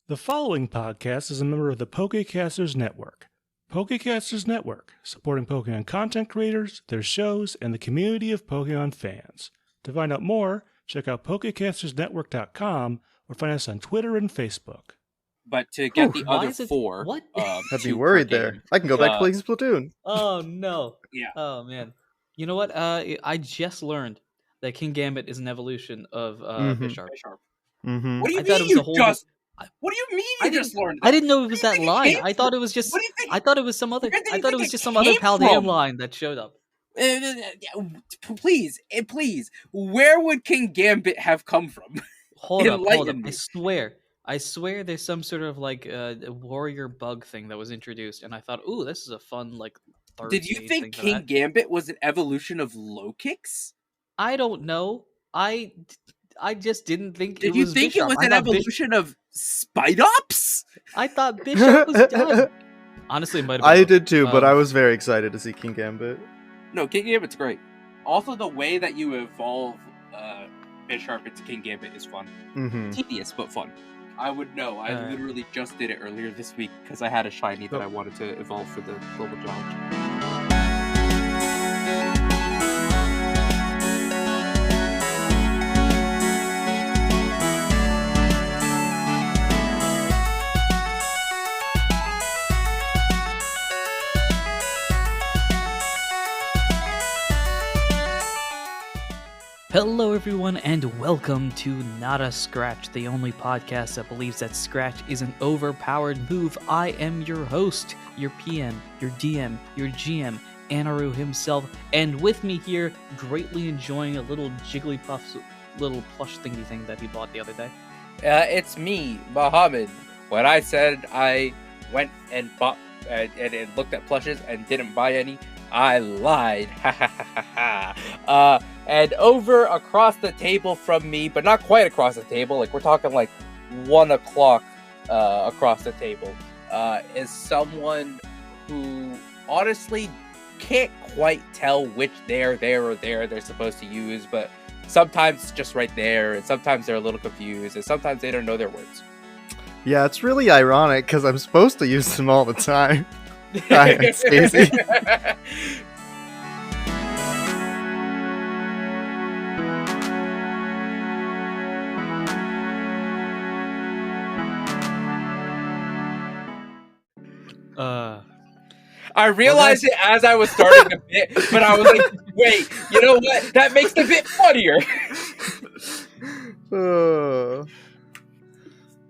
The following podcast is a member of the Pokecasters Network. Pokecasters Network, supporting Pokemon content creators, their shows, and the community of Pokemon fans. To find out more, check out PokecastersNetwork.com or find us on Twitter and Facebook. But to get the other four... What? I'd be worried there. I can go back to playing Splatoon. Oh, no. Yeah. Oh, man. You know what? I just learned that King Gambit is an evolution of Bisharp. Mm-hmm. What do you I thought mean it was a whole... What do you mean you just learned that? I didn't know it was Where that do you think line. it came I thought it from? was just... What do you think? I thought it was some other... Where do you I thought it think was it just some other came Paldean from? line that showed up. Please, where would King Gambit have come from? Hold up. Enlighten me. I swear there's some sort of, like, warrior bug thing that was introduced, and I thought, ooh, this is a fun, like, third Did you stage think thing for King that. Gambit was an evolution of low kicks? I don't know. I just didn't think Did it you was think Bisharp. it was I an thought evolution of Spidops? I thought Bisharp was done. Honestly, it might have been I both. did too, but I was very excited to see King Gambit. No, King Gambit's great. Also, the way that you evolve Bisharp into King Gambit is fun. Mm-hmm. Tedious, but fun. I would know. I literally just did it earlier this week because I had a shiny that I wanted to evolve for the global challenge. Hello, everyone, and welcome to Not a Scratch, the only podcast that believes that Scratch is an overpowered move. I am your host, your PM, your DM, your GM, Anirudh himself, and with me here, greatly enjoying a little Jigglypuff's little plush thingy thing that he bought the other day. It's me, Muhammad. When I said I went and bought and looked at plushes and didn't buy any, I lied. Ha ha ha ha ha. And over across the table from me, but not quite across the table, like we're talking like 1 o'clock across the table, is someone who honestly can't quite tell which there they're supposed to use, but sometimes it's just right there, and sometimes they're a little confused, and sometimes they don't know their words. Yeah, it's really ironic because I'm supposed to use them all the time. Hi, I'm Stacey. I realized it as I was starting the bit, but I was like, wait, you know what? That makes the bit funnier.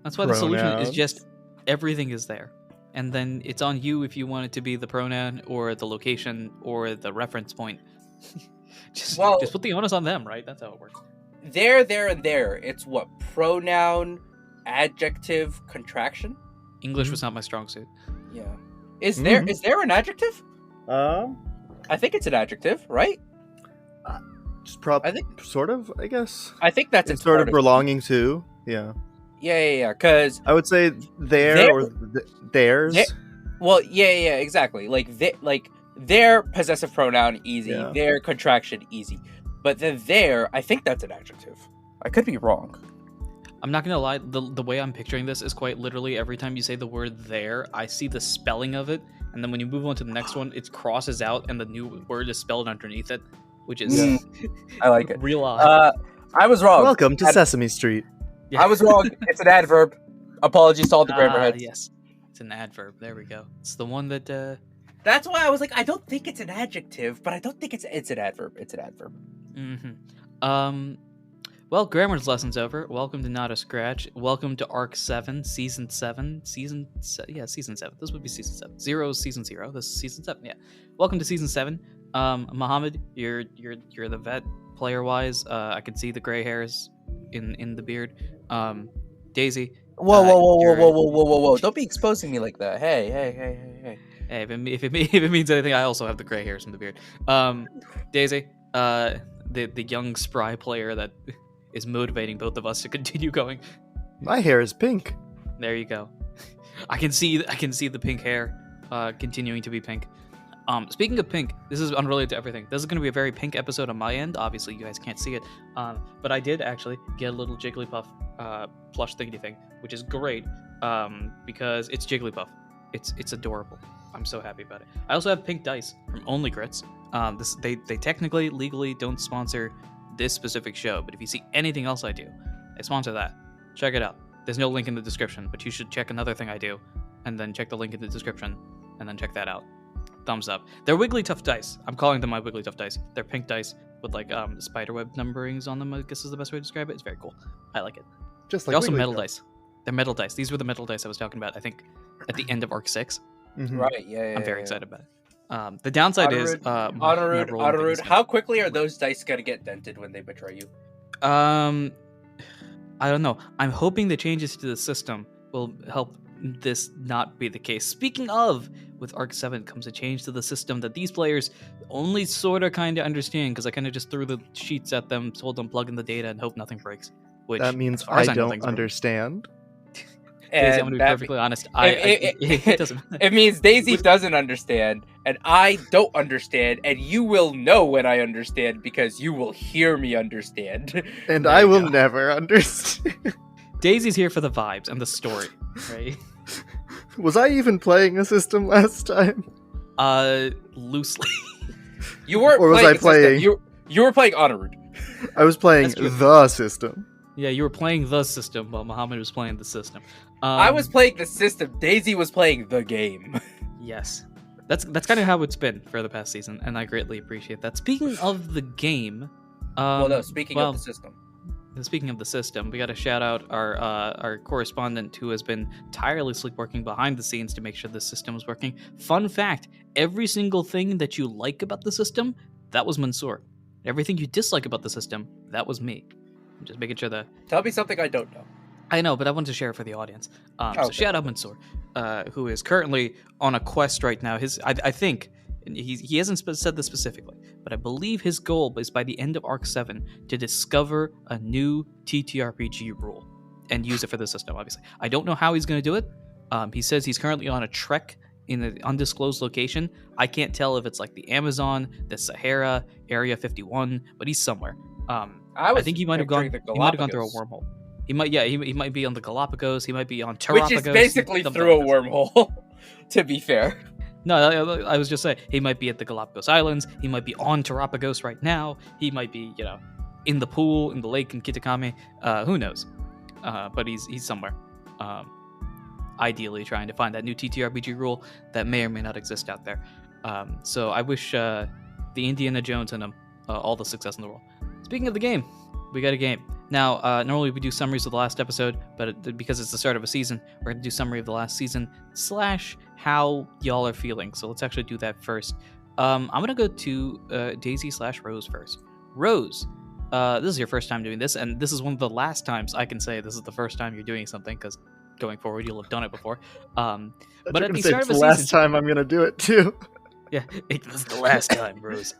That's why the solution is Pronouns. just everything is there. And then it's on you if you want it to be the pronoun or the location or the reference point. just put the onus on them, right? That's how it works. There, and there. It's what? Pronoun, adjective, contraction? English was not my strong suit. Yeah. Is there an adjective? I think it's an adjective, right? Just sort of, I guess. I think that's It's sort of belonging to, yeah. Yeah, because... I would say there or theirs. Well, yeah, exactly. Like their possessive pronoun, easy. Yeah. Their contraction, easy. But the there, I think that's an adjective. I could be wrong. I'm not gonna lie, the way I'm picturing this is quite literally every time you say the word there, I see the spelling of it, and then when you move on to the next one, it crosses out and the new word is spelled underneath it, which is I like it. real odd. I was wrong. Welcome to Sesame Street. Yeah. I was wrong. It's an adverb. Apologies to all the grammar heads. Yes, it's an adverb. There we go. It's the one that. That's why I was like, I don't think it's an adjective, but I don't think it's an adverb. It's an adverb. Mm-hmm. Well, grammar's lesson's over. Welcome to Not a Scratch. Welcome to Arc 7, Season 7. Season 7. This would be Season 7. 0 is Season 0. This is Season 7. Yeah. Welcome to Season 7. Muhammad, you're the vet player-wise. I can see the gray hairs in the beard. Daisy. Whoa. Don't be exposing me like that. Hey. Hey, if it means anything, I also have the gray hairs in the beard. Daisy, the young spry player that is motivating both of us to continue going. My hair is pink. There you go. I can see the pink hair continuing to be pink. Speaking of pink, this is unrelated to everything. This is going to be a very pink episode on my end. Obviously, you guys can't see it. But I did actually get a little Jigglypuff plush thingy thing, which is great. because it's Jigglypuff. It's adorable. I'm so happy about it. I also have pink dice from Only Grits. They technically legally don't sponsor this specific show, but if you see anything else I do, I sponsor that. Check it out. There's no link in the description, but you should check another thing I do, and then check the link in the description, and then check that out. Thumbs up. They're Wigglytuff dice. I'm calling them my Wigglytuff dice. They're pink dice with like spiderweb numberings on them, I guess is the best way to describe it. It's very cool. I like it. Just like They're also Wigglytuff. metal dice. They're metal dice. These were the metal dice I was talking about, I think, at the end of Arc 6. Mhm. Right, yeah. I'm very excited about it. The downside is... Anirudh, how quickly are those dice gonna get dented when they betray you? I don't know. I'm hoping the changes to the system will help this not be the case. Speaking of, with Arc 7 comes a change to the system that these players only sort of kind of understand, because I kind of just threw the sheets at them, told them plug in the data, and hope nothing breaks. Which, That means as far as I know, don't things broke. understand. Daisy, I'm And going to be that perfectly honest. It doesn't. it means Daisy doesn't understand, and I don't understand, and you will know when I understand because you will hear me understand. And There I you will go. never understand. Daisy's here for the vibes and the story, right? Was I even playing a system last time? Loosely. You weren't Or was playing I a system, playing- You were playing Anirudh. I was playing That's true. the system. Yeah, you were playing the system while Muhammad was playing the system. I was playing the system. Daisy was playing the game. Yes. That's kind of how it's been for the past season, and I greatly appreciate that. Speaking of the game... Well, no, speaking of the system. Speaking of the system, we got to shout out our correspondent who has been tirelessly working behind the scenes to make sure the system is working. Fun fact, every single thing that you like about the system, that was Mansoor. Everything you dislike about the system, that was me. I'm just making sure that... Tell me something I don't know. I know, but I wanted to share it for the audience. So Okay. shout out Mansoor, who is currently on a quest right now. I think... He hasn't said this specifically, but I believe his goal is by the end of Arc 7 to discover a new TTRPG rule and use it for the system, obviously. I don't know how he's going to do it. He says he's currently on a trek in an undisclosed location. I can't tell if it's like the Amazon, the Sahara, Area 51, but he's somewhere. I think he might have gone. He might have gone through a wormhole. He might. Yeah, he might be on the Galapagos. He might be on Terrapagos. Which is basically something through a like this. wormhole, to be fair. No, I was just saying he might be at the Galapagos Islands. He might be on Terrapagos right now. He might be, in the pool, in the lake in Kitakami. Who knows? But he's somewhere. Ideally, trying to find that new TTRPG rule that may or may not exist out there. So I wish the Indiana Jones in him all the success in the world. Speaking of the game, we got a game. Now, normally we do summaries of the last episode, but because it's the start of a season, we're going to do summary of the last season / how y'all are feeling. So let's actually do that first. I'm going to go to Daisy / Rose first. Rose, this is your first time doing this, and this is one of the last times I can say this is the first time you're doing something, because going forward you'll have done it before. But at the start of a it's the last season... time I'm going to do it, too. Yeah, it was the last time, Rose.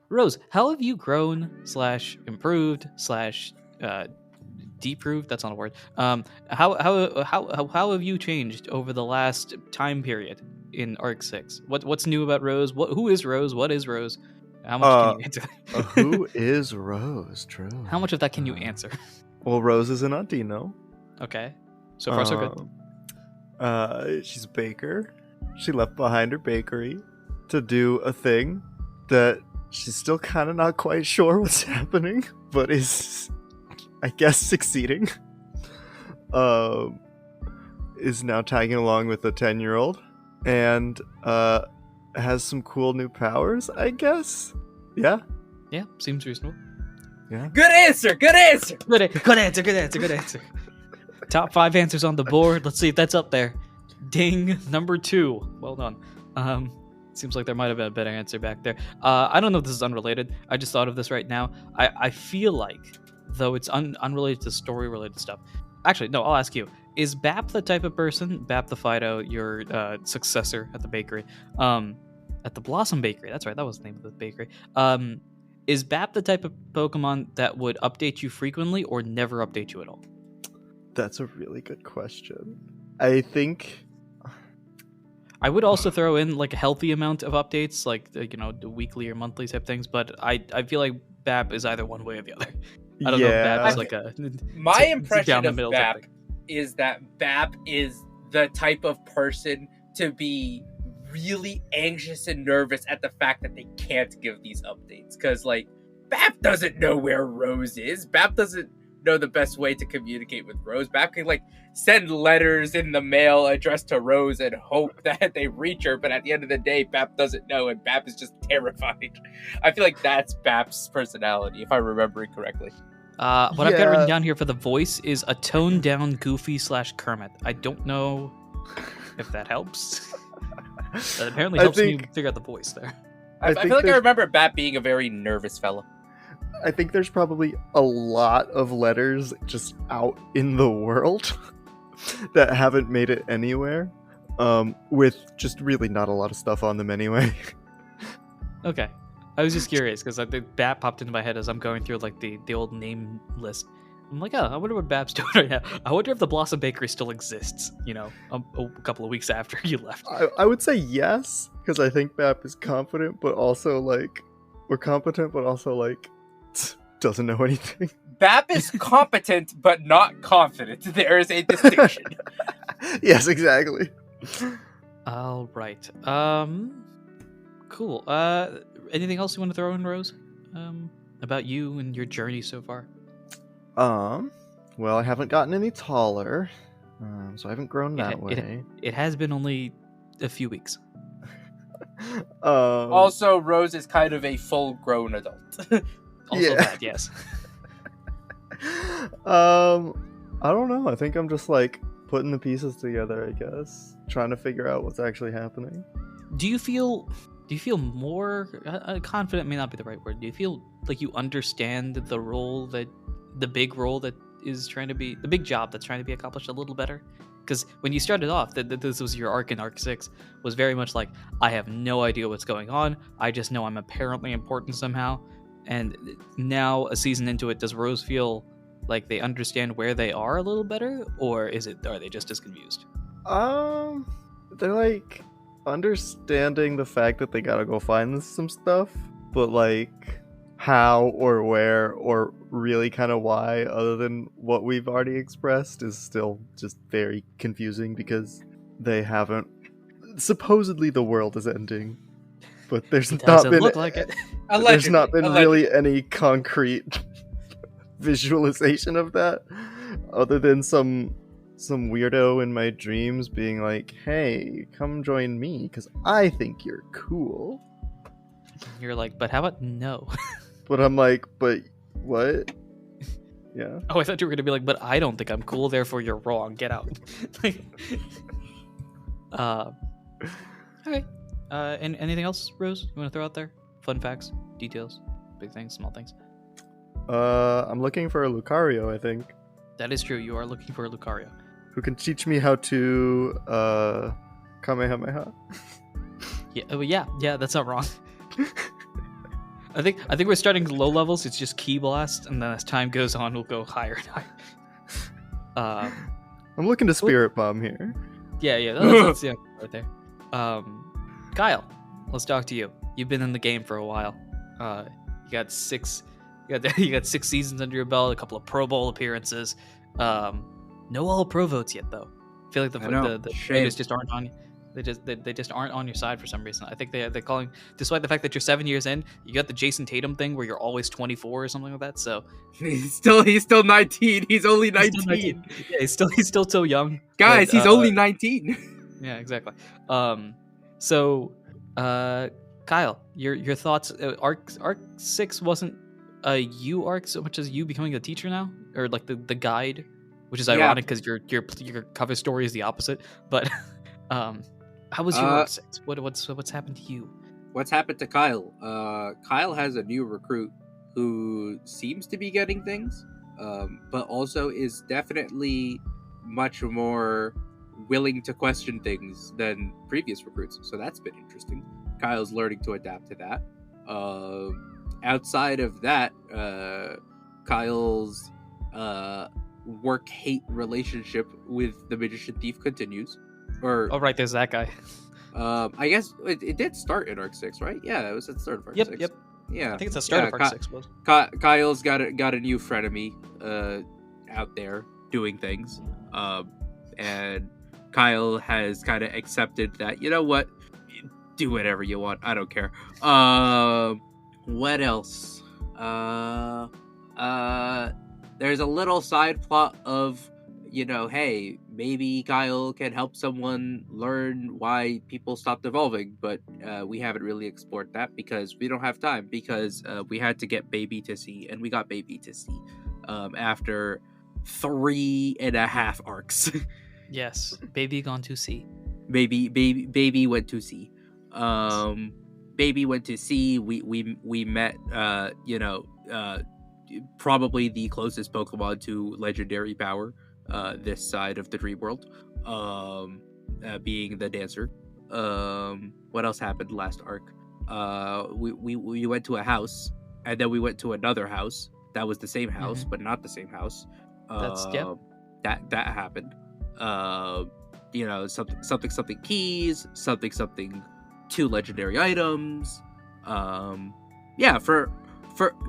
Rose, how have you grown / improved / deproved? That's not a word. How have you changed over the last time period in Arc 6? What's new about Rose? Who is Rose? What is Rose? How much can you answer? Who is Rose? True. How much of that can you answer? Well, Rose is an auntie, no? Okay, so far so good. She's a baker. She left behind her bakery to do a thing that she's still kind of not quite sure what's happening, but is, I guess, succeeding. Is now tagging along with a 10-year-old and has some cool new powers, I guess. Yeah. Yeah, seems reasonable. Yeah. Good answer. Good answer. Good answer. Top 5 answers on the board. Let's see if that's up there. Ding, number 2. Well done. Seems like there might have been a better answer back there. I don't know if this is unrelated. I just thought of this right now. I feel like, though it's unrelated to story-related stuff. Actually, no, I'll ask you. Is Bap the type of person, Bap the Fido, your successor at the bakery, at the Blossom Bakery, that's right, that was the name of the bakery, is Bap the type of Pokemon that would update you frequently or never update you at all? That's a really good question. I think... I would also throw in like a healthy amount of updates, like the weekly or monthly type things, but I feel like Bap is either one way or the other. I don't know if Bap is like a My impression down the of middle type Bap thing. is that Bap is the type of person to be really anxious and nervous at the fact that they can't give these updates. Because, like, Bap doesn't know where Rose is. Bap doesn't know the best way to communicate with Rose. Bap can, like, send letters in the mail addressed to Rose and hope that they reach her, but at the end of the day, Bap doesn't know, and Bap is just terrified. I feel like that's Bap's personality, if I'm remembering correctly. What I've got written down here for the voice is a toned down Goofy / Kermit. I don't know if that helps. That apparently helps me figure out the voice there. I feel like I remember Bap being a very nervous fellow. I think there's probably a lot of letters just out in the world that haven't made it anywhere, with just really not a lot of stuff on them anyway. Okay. I was just curious because the Bap popped into my head as I'm going through like the old name list. I'm like, oh, I wonder what Bap's doing right now. I wonder if the Blossom Bakery still exists, you know, a couple of weeks after you left. I would say yes, because I think Bap is confident, but also like, or competent, but also like, doesn't know anything. Bap is competent, but not confident. There is a distinction. Yes, exactly. All right. Cool. Anything else you want to throw in, Rose? About you and your journey so far? Well, I haven't gotten any taller, so I haven't grown that way. It has been only a few weeks. Also, Rose is kind of a full-grown adult. Also that, yes. I don't know. I think I'm just like putting the pieces together, I guess. Trying to figure out what's actually happening. Do you feel more confident may not be the right word. Do you feel like you understand the big role that is trying to be, the big job that's trying to be accomplished a little better? Because when you started off, this was your arc in Arc 6, was very much like, I have no idea what's going on. I just know I'm apparently important somehow. And now, a season into it, does Rose feel like they understand where they are a little better? Or are they just as confused? They're like understanding the fact that they gotta go find some stuff, but like how or where or really kind of why, other than what we've already expressed, is still just very confusing because they haven't. Supposedly the world is ending, but there's not been look like it. There's not been really any concrete visualization of that, other than some weirdo in my dreams being like, hey, come join me because I think you're cool. You're like, but how about no? But I'm like, but what? Yeah. Oh, I thought you were gonna be like, but I don't think I'm cool, therefore you're wrong. Get out. Okay. And anything else, Rose? You want to throw out there? Fun facts, details, big things, small things. I'm looking for a Lucario, I think. That is true. You are looking for a Lucario. Who can teach me how to Kamehameha? Yeah, that's not wrong. I think we're starting low levels. It's just Key Blast, and then as time goes on, we'll go higher and higher. I'm looking to Spirit Bomb here. Yeah, that's right there. Kyle, let's talk to you. You've been in the game for a while. You got 6 seasons under your belt, a couple of Pro Bowl appearances. No All Pro votes yet, though. I feel like the haters just aren't on you. They just aren't on your side for some reason. I think they're calling, despite the fact that you're 7 years in, you got the Jason Tatum thing where you're always 24 or something like that. So he's still 19. He's only 19. Yeah, he's still so young. Guys, he's only 19. Yeah, exactly. So Kyle, your thoughts? Arc 6 wasn't a you arc so much as you becoming a teacher now, or like the guide, which is ironic because your cover story is the opposite. But how was your Arc 6? What's happened to you? What's happened to Kyle? Kyle has a new recruit who seems to be getting things, but also is definitely much more willing to question things than previous recruits. So that's been interesting. Kyle's learning to adapt to that. Outside of that, Kyle's work-hate relationship with the Magician Thief continues. Oh, right, there's that guy. I guess it did start in Arc 6, right? Yeah, it was at the start of Arc 6. Yep. Yeah. I think it's the start of Arc 6 was. Kyle's got a new frenemy out there. doing things. And Kyle has kind of accepted that, you know what, do whatever you want, I don't care. What else? There's a little side plot of, you know, hey, maybe Kyle can help someone learn why people stopped evolving, but we haven't really explored that because we don't have time, because we had to get Baby to see, and we got Baby to see after 3.5 arcs. Yes, baby gone to sea. Baby went to sea. Baby went to sea. We met probably the closest Pokemon to legendary power this side of the dream world, being the dancer. What else happened last arc? We went to a house, and then we went to another house that was the same house but not the same house. That happened. Something keys, something 2 legendary items. For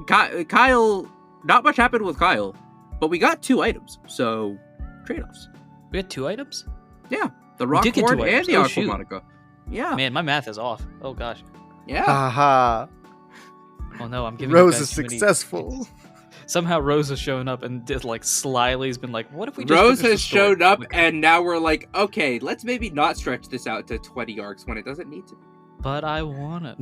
Kyle, not much happened with Kyle, but we got 2 items, so trade-offs. We had 2 items? Yeah, the rock horn and the aqua monica. Yeah, man, my math is off. Oh gosh. Yeah. Haha. Oh no, I'm giving Rose you guys is too many- successful. Somehow Rose has shown up and just like slyly has been like, what if we just Rose finish the has story showed up, quickly? and now we're like, okay, let's maybe not stretch this out to 20 arcs when it doesn't need to be. But I wanna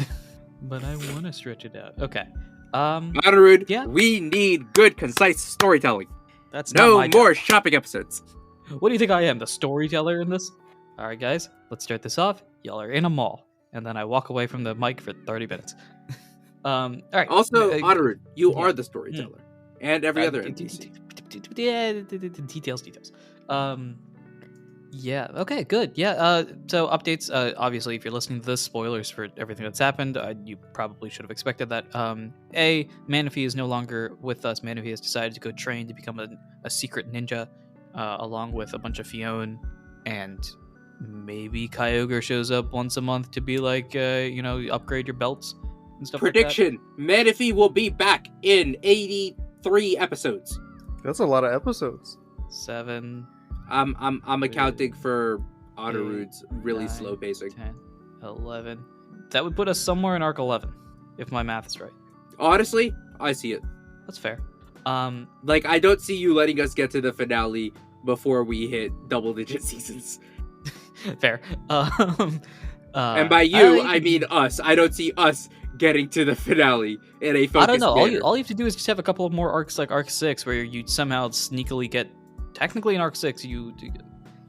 stretch it out. Okay. Anirudh, Yeah. we need good, concise storytelling. That's not No my more shopping episodes. What do you think I am, the storyteller in this? All right, guys, let's start this off. Y'all are in a mall, and then I walk away from the mic for 30 minutes. All right. Also, Anirudh, you yeah. are the storyteller, and every other NPC. Details. Yeah. Okay. Good. Yeah. So updates. Obviously, if you're listening to this, spoilers for everything that's happened. You probably should have expected that. Manaphy is no longer with us. Manaphy has decided to go train to become a secret ninja, along with a bunch of Fion, and maybe Kyogre shows up once a month to be like, upgrade your belts and stuff. Prediction: Manaphy will be back in 83 episodes. That's a lot of episodes. 7. I'm accounting for Anirudh's 8, really 9, slow pacing. 10, 11. That would put us somewhere in arc 11, if my math is right. Honestly, I see it. That's fair. Like, I don't see you letting us get to the finale before we hit double-digit seasons. Fair. And by you, I mean us. I don't see us getting to the finale in a focused I don't know. manner. All you have to do is just have a couple of more arcs, like arc 6, where you somehow sneakily get. Technically, in arc 6, you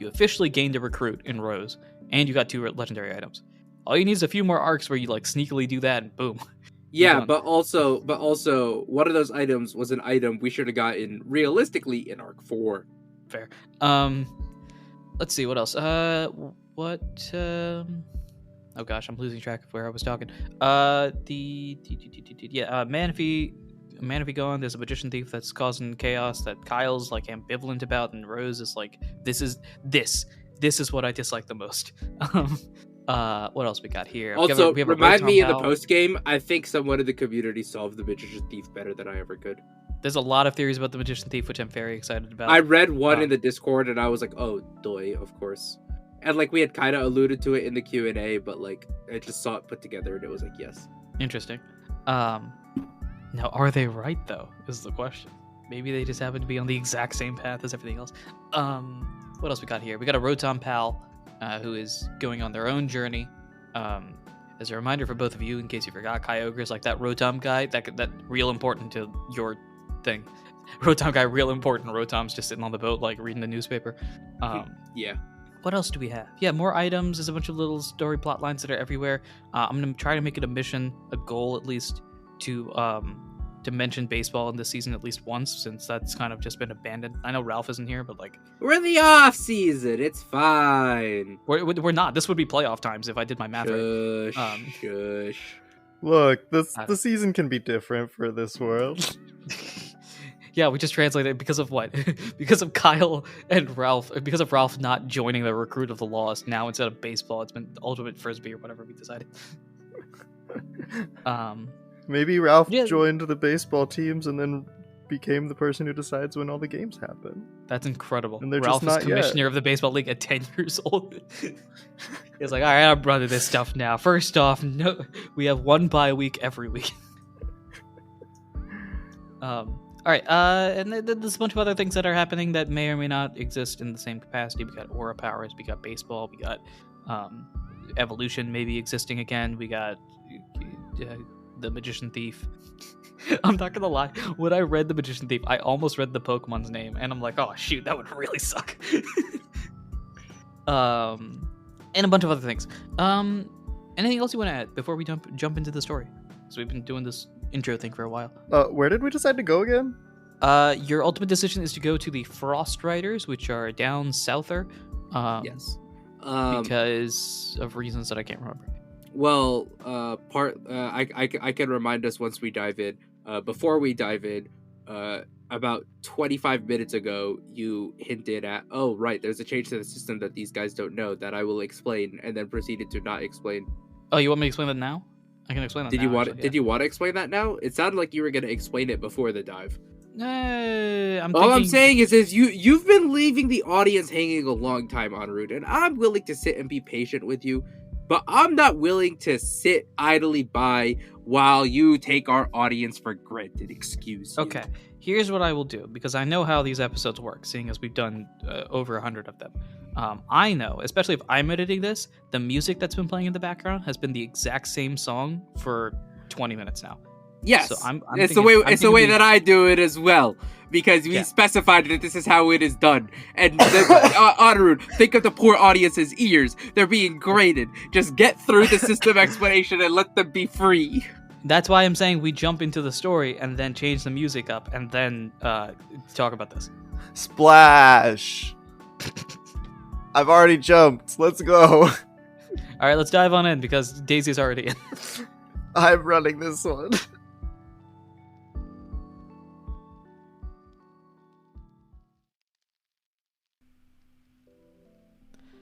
officially gained a recruit in Rose, and you got 2 legendary items. All you need is a few more arcs where you like sneakily do that, and boom. Yeah, done. but also, one of those items was an item we should have gotten realistically in arc 4. Fair. Let's see what else. Oh gosh, I'm losing track of where I was talking. Manaphy gone. There's a magician thief that's causing chaos that Kyle's like ambivalent about, and Rose is like, this is what I dislike the most. What else we got here? Also, we have a remind me in Rotom the Pal. post game. I think someone in the community solved the magician thief better than I ever could. There's a lot of theories about the magician thief, which I'm very excited about. I read one in the Discord, and I was like, "Oh, doy, of course." And like we had kind of alluded to it in the Q&A, but like I just saw it put together, and it was like, "Yes." Interesting. Now, are they right though? Is the question. Maybe they just happen to be on the exact same path as everything else. What else we got here? We got a Rotom Pal, who is going on their own journey. As a reminder for both of you, in case you forgot, Kyogre is like that Rotom guy that real important to your thing. Rotom guy, real important. Rotom's just sitting on the boat, like reading the newspaper. Yeah. What else do we have? Yeah, more items. There's a bunch of little story plot lines that are everywhere. I'm gonna try to make it a mission, a goal at least, to mention baseball in this season at least once, since that's kind of just been abandoned. I know Ralph isn't here, but like We're in the off season. It's fine. we're not. This would be playoff times if I did my math right. Shush. Look, the season can be different for this world. Yeah, we just translated because of what? Because of Kyle and Ralph. Because of Ralph not joining the Recruit of the Lost. Now instead of baseball, it's been Ultimate Frisbee or whatever we decided. Maybe Ralph Yeah. joined the baseball teams and then became the person who decides when all the games happen. That's incredible. And they're Ralph just not is commissioner of the Baseball League at 10 years old. He's like, all right, I'm running this stuff now. First off, no, we have one bye week every week. All right, and there's a bunch of other things that are happening that may or may not exist in the same capacity. We got Aura Powers, we got baseball, we got Evolution maybe existing again. We got the Magician Thief. I'm not gonna lie. When I read the Magician Thief, I almost read the Pokemon's name, and I'm like, oh shoot, that would really suck. And a bunch of other things. Anything else you want to add before we jump into the story? Because we've been doing this intro thing for a while. Where did we decide to go again? Your ultimate decision is to go to the Frost Riders, which are down souther. Yes. Because of reasons that I can't remember. Well, I can remind us once we dive in. Before we dive in, about 25 minutes ago, you hinted at, oh, right, there's a change to the system that these guys don't know that I will explain, and then proceeded to not explain. Oh, you want me to explain that now? I can explain that Did now, you want actually, Did you want to explain that now? It sounded like you were going to explain it before the dive. All I'm saying is you've been leaving the audience hanging a long time, Anirudh, and I'm willing to sit and be patient with you, but I'm not willing to sit idly by while you take our audience for granted. Excuse me. Okay, here's what I will do, because I know how these episodes work, seeing as we've done over 100 of them. I know, especially if I'm editing this, the music that's been playing in the background has been the exact same song for 20 minutes now. Yes, so it's the way that I do it as well, because we specified that this is how it is done. And Anirudh, think of the poor audience's ears; they're being graded. Just get through the system explanation and let them be free. That's why I'm saying we jump into the story and then change the music up and then talk about this. Splash! I've already jumped. Let's go. All right, let's dive on in because Daisy's already in. I'm running this one.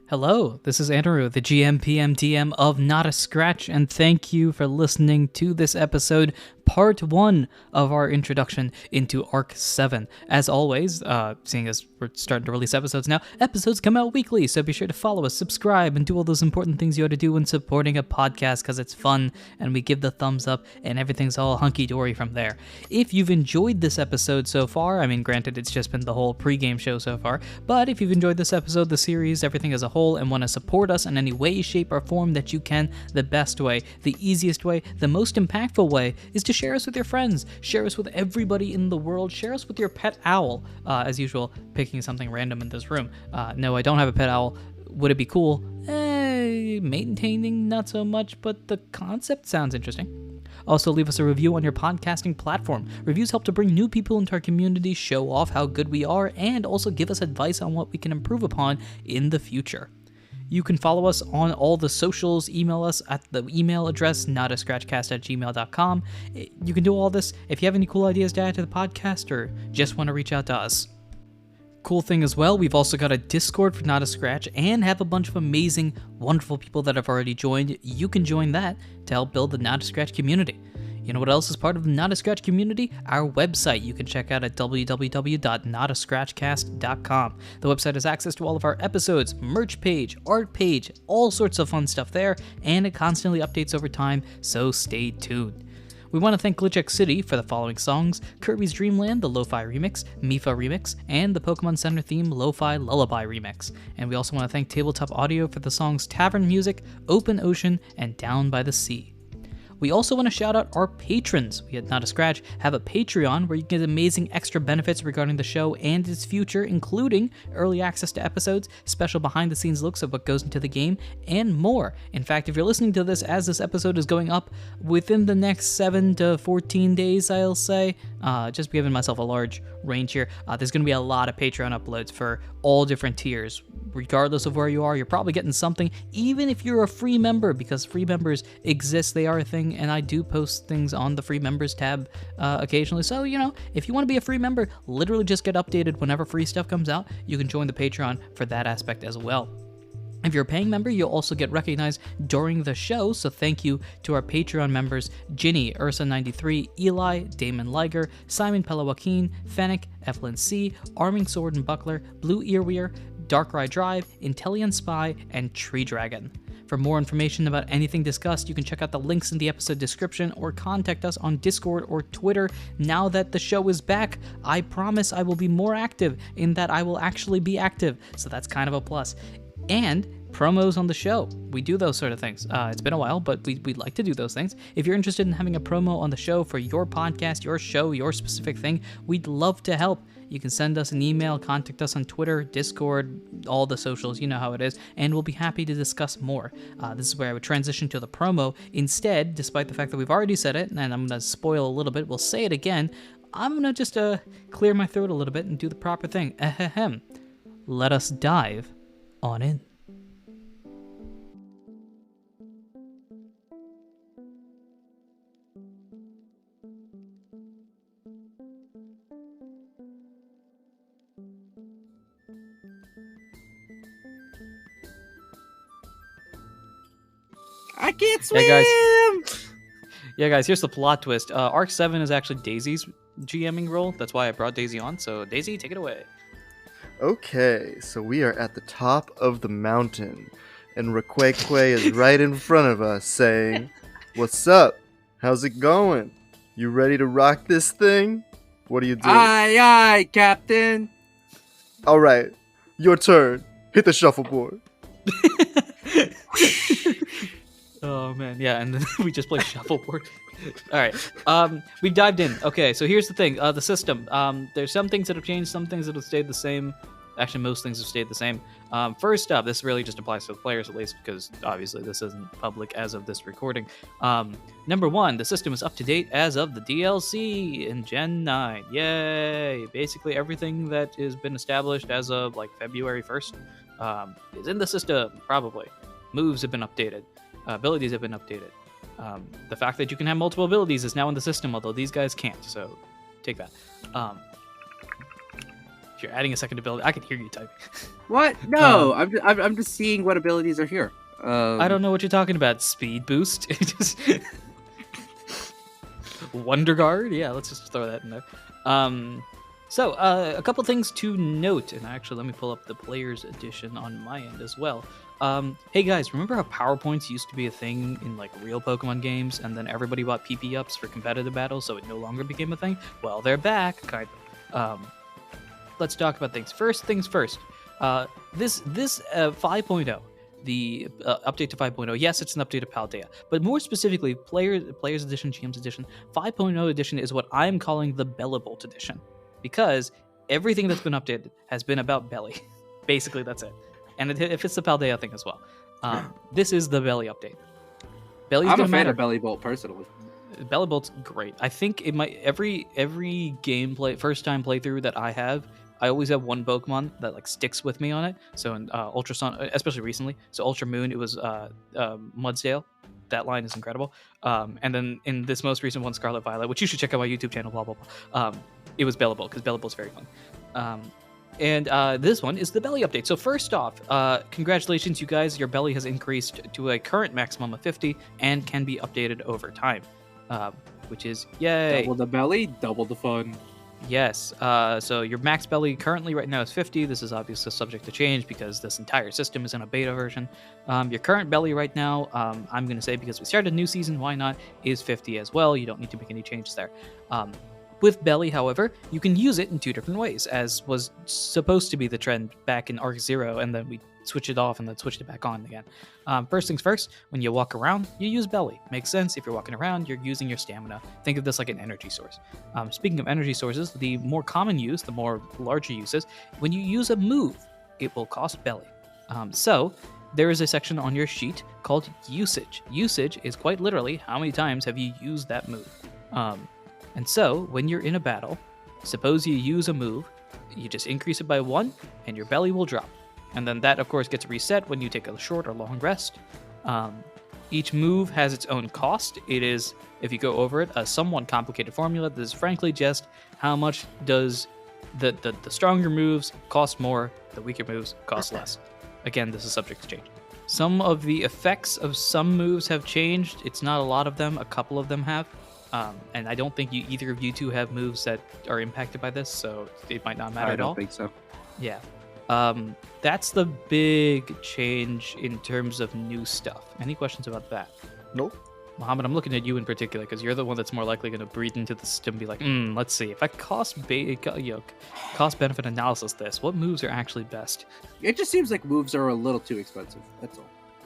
Hello, this is Anirudh, the GM of Not a Scratch, and thank you for listening to this episode, part 1 of our introduction into Arc 7. As always, seeing as we're starting to release episodes now, episodes come out weekly, so be sure to follow us, subscribe, and do all those important things you ought to do when supporting a podcast, because it's fun, and we give the thumbs up, and everything's all hunky-dory from there. If you've enjoyed this episode so far, I mean, granted, it's just been the whole pregame show so far, but if you've enjoyed this episode, the series, everything as a whole, and want to support us in any way, shape, or form that you can, the best way, the easiest way, the most impactful way is to share us with your friends, share us with everybody in the world, share us with your pet owl. As usual, picking something random in this room. No, I don't have a pet owl. Would it be cool? Maintaining, not so much, but the concept sounds interesting. Also, leave us a review on your podcasting platform. Reviews help to bring new people into our community, show off how good we are, and also give us advice on what we can improve upon in the future. You can follow us on all the socials, email us at the email address, notascratchcast@gmail.com. You can do all this if you have any cool ideas to add to the podcast or just want to reach out to us. Cool thing as well, we've also got a Discord for Not a Scratch and have a bunch of amazing, wonderful people that have already joined. You can join that to help build the Not a Scratch community. You know what else is part of the Not a Scratch community? Our website you can check out at www.notascratchcast.com. The website has access to all of our episodes, merch page, art page, all sorts of fun stuff there, and it constantly updates over time, so stay tuned. We want to thank Glitchx City for the following songs: Kirby's Dream Land, the Lo-Fi Remix, Mifa Remix, and the Pokemon Center theme Lo-Fi Lullaby Remix. And we also want to thank Tabletop Audio for the songs Tavern Music, Open Ocean, and Down by the Sea. We also want to shout out our patrons. We at Not a Scratch have a Patreon where you get amazing extra benefits regarding the show and its future, including early access to episodes, special behind-the-scenes looks of what goes into the game, and more. In fact, if you're listening to this as this episode is going up, within the next 7 to 14 days, I'll say, just giving myself a large range here, there's going to be a lot of Patreon uploads for all different tiers. Regardless of where you are, you're probably getting something, even if you're a free member, because free members exist, they are a thing, and I do post things on the free members tab occasionally. So, you know, if you want to be a free member, literally just get updated whenever free stuff comes out. You can join the Patreon for that aspect as well. If you're a paying member, you'll also get recognized during the show, so thank you to our Patreon members, Ginny, Ursa93, Eli, Damon Liger, Simon Pella-Joaquin, Fennec, Evelyn C., Arming Sword and Buckler, Blue Earweir, Darkrai Drive, Intellion Spy, and Tree Dragon. For more information about anything discussed, you can check out the links in the episode description or contact us on Discord or Twitter. Now that the show is back, I promise I will be more active in that I will actually be active, so that's kind of a plus. And promos on the show. We do those sort of things. It's been a while, but we'd like to do those things. If you're interested in having a promo on the show for your podcast, your show, your specific thing, we'd love to help. You can send us an email, contact us on Twitter, Discord, all the socials, you know how it is, and we'll be happy to discuss more. This is where I would transition to the promo. Instead, despite the fact that we've already said it, and I'm going to spoil a little bit, we'll say it again, I'm going to just clear my throat a little bit and do the proper thing. Ahem. Let us dive on in. I can't swim. Yeah, guys, here's the plot twist. Arc 7 is actually Daisy's GMing role. That's why I brought Daisy on. So, Daisy, take it away. Okay, so we are at the top of the mountain, and Raquaque is right in front of us saying, "What's up? How's it going? You ready to rock this thing? What do you do?" Aye, aye, Captain. Alright, your turn. Hit the shuffleboard. Oh man, yeah, and then we just play shuffleboard. All right, we've dived in. Okay, so here's the thing: the system. There's some things that have changed, some things that have stayed the same. Actually, most things have stayed the same. First up, this really just applies to the players, at least, because obviously this isn't public as of this recording. Number one, the system is up to date as of the DLC in Gen 9. Yay! Basically, everything that has been established as of like February 1st is in the system. Probably, moves have been updated. Abilities have been updated. The fact that you can have multiple abilities is now in the system, although these guys can't, so take that. If you're adding a second ability, I can hear you typing. What? No, I'm just seeing what abilities are here. I don't know what you're talking about. Speed boost? Just Wonder Guard? Yeah, let's just throw that in there. So, a couple things to note, and actually let me pull up the Players Edition on my end as well. Hey guys, remember how PowerPoints used to be a thing in like real Pokemon games, and then everybody bought PP ups for competitive battles, so it no longer became a thing? Well, they're back, kind of. Let's talk about things. First things first. This 5.0, the update to 5.0, yes, it's an update of Paldea, but more specifically, Players Edition, GM's Edition, 5.0 Edition is what I'm calling the Bellibolt Edition, because everything that's been updated has been about Belly. Basically, that's it. And it fits the Paldea thing as well. This is the Belly update. Belly's I'm a fan matter. of Bellibolt personally. Bellibolt's great. I think it might every gameplay first time playthrough that I have, I always have one Pokemon that like sticks with me on it. So in Ultra Sun, especially recently, so Ultra Moon, it was Mudsdale. That line is incredible. And then in this most recent one, Scarlet Violet, which you should check out my YouTube channel, blah blah blah. It was Bellibolt because Bellibolt's very fun. And this one is the Belly update. So first off, congratulations, you guys. Your Belly has increased to a current maximum of 50 and can be updated over time, which is yay. Double the belly, double the fun. Yes. So your max Belly currently right now is 50. This is obviously subject to change because this entire system is in a beta version. Your current Belly right now, I'm going to say because we started a new season, why not, is 50 as well. You don't need to make any changes there. With Belly, however, you can use it in two different ways, as was supposed to be the trend back in Arc 0, and then we switched it off and then switched it back on again. First things first, when you walk around, you use Belly. Makes sense. If you're walking around, you're using your stamina. Think of this like an energy source. Speaking of energy sources, the more common use, the more larger uses, when you use a move, it will cost Belly. So there is a section on your sheet called Usage. Usage is quite literally how many times have you used that move. And so, when you're in a battle, suppose you use a move, you just increase it by 1, and your Belly will drop. And then that, of course, gets reset when you take a short or long rest. Each move has its own cost. It is, if you go over it, a somewhat complicated formula that is frankly just how much does the stronger moves cost more, the weaker moves cost less. Again, this is subject to change. Some of the effects of some moves have changed. It's not a lot of them. A couple of them have. And I don't think either of you two have moves that are impacted by this, so it might not matter I at all. don't think so. Yeah. That's the big change in terms of new stuff. Any questions about that? Nope. Mohammed, I'm looking at you in particular because you're the one that's more likely going to breathe into the system and be like, let's see. If I cost benefit analysis this, what moves are actually best? It just seems like moves are a little too expensive. That's